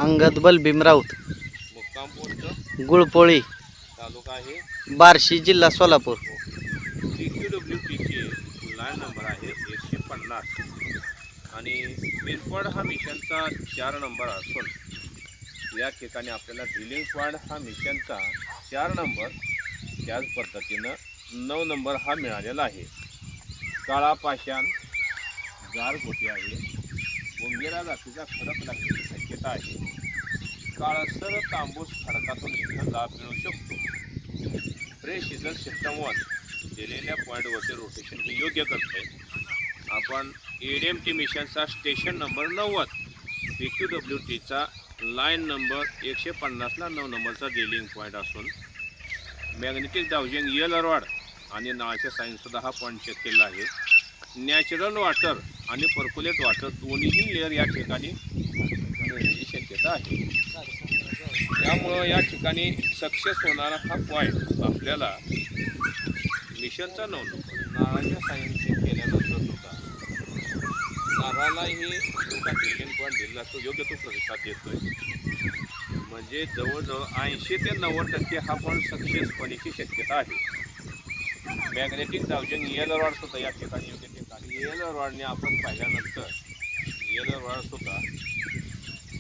अंगद बलभीम राऊत, मुक्काम पोस्ट गुळपोळी, तालुका आहे बार्शी, जिल्हा सोलापूर. PQWTची लँड नंबर आहे 150 आणि पिनकोड हा मिशनचा 4 नंबर असून या ठिकाणी आपल्याला ड्रिलिंग पॉईंट हा मिशनचा 4 नंबर, त्याच पद्धतीनं 9 नंबर हा मिळालेला आहे. काळा पाषाण गारगोटी आहे, उंगेरा जातीचा खडक लागण्याची शक्यता आहे. काळसर तांबूस खडकातून इथं लाभ मिळू शकतो. फ्रेश इजल सिस्टम 1 दिलेल्या पॉईंटवरती रोटेशन हे योग्य करते. आपण ADMT मिशनचा स्टेशन नंबर 90 PQWTचा लाईन नंबर 150ला 9 नंबरचा ड्रिलिंग पॉईंट असून मॅग्नेटिक डाउजिंग यल रॉड आणि नाळाचे साईनसुद्धा हा पॉईंट चेक केला आहे. नॅचरल वॉटर आणि पर्क्युलेट वॉटर दोन्हीही लेअर या ठिकाणी मिळण्याची शक्यता आहे. त्यामुळं या ठिकाणी सक्सेस होणारा हा पॉईंट आपल्याला मिशनचा 9 नंबर नारळाच्या साईन चेक केल्यानंतर सुद्धा नारळालाही जो का ड्रिलिंग पॉईंट दिला तो योग्य तो प्रतिसाद देतोय. म्हणजे जवळजवळ 80 ते 90% हा पॉईंट सक्सेस होण्याची शक्यता आहे. मॅग्नेटिक डाउजिंग यल रॉड सुद्धा या ठिकाणी योग्य ठिकाणी यल रॉडने आपण पाहिल्यानंतर यल रॉड सुद्धा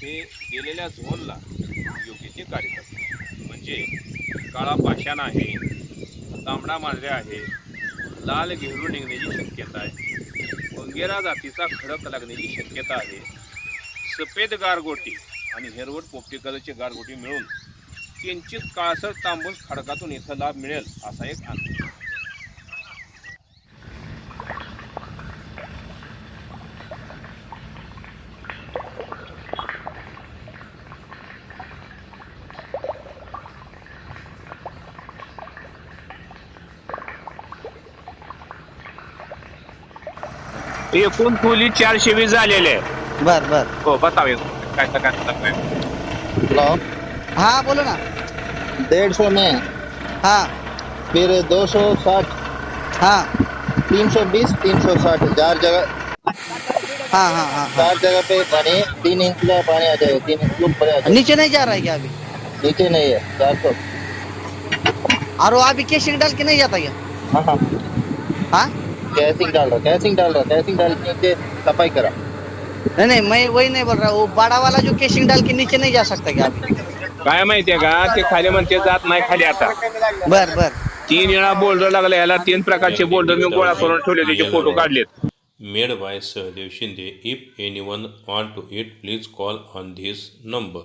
हे दिलेल्या झोनला योग्य ते कार्य करतात. म्हणजे काळा पाषाण आहे, तांबडा मांढऱ्या आहे, लाल घेरून निघण्याची शक्यता आहे, वंगेरा जातीचा खडक लागण्याची शक्यता आहे. सफेद गारगोटी आणि हेरवट पोपटी कलरची गारगोटी मिळून किंचित काळसर तांबूस खडकातून इथं लाभ मिळेल असा एक अंदाज. एकूण खोली 420 झालेले. बर बर. हो बतावे काय हेलो, हाँ बोलो ना. 150 में, हाँ फिर 260, हाँ 320, 360 चार जगह, हाँ हाँ हाँ हाँ. चार जगह पे पानी 3 इंच का पानी आ जाएगा, 3 इंच ऊपर आ जाएगा, नीचे नहीं जा रहा है क्या अभी? नीचे नहीं है 400. और वो अभी केशिंग डाल के नहीं जाता क्या? हाँ हाँ, हाँ कैसिंग डाल के नीचे सफाई करा. नहीं नहीं, मैं वही नहीं बोल रहा, वो बड़ा वाला जो केशिंग डाल के नीचे नहीं जा सकता क्या अभी? काय माहितीये का ते खाली म्हणते जात नाही खाली. आता बर बर. 3 वेळा बोल्डर लागला याला. 3 प्रकारचे बोल्डर मी गोळा करून ठेवले, त्याचे फोटो काढलेत. Made by Sahadev Shinde. If anyone want to it please call on this number.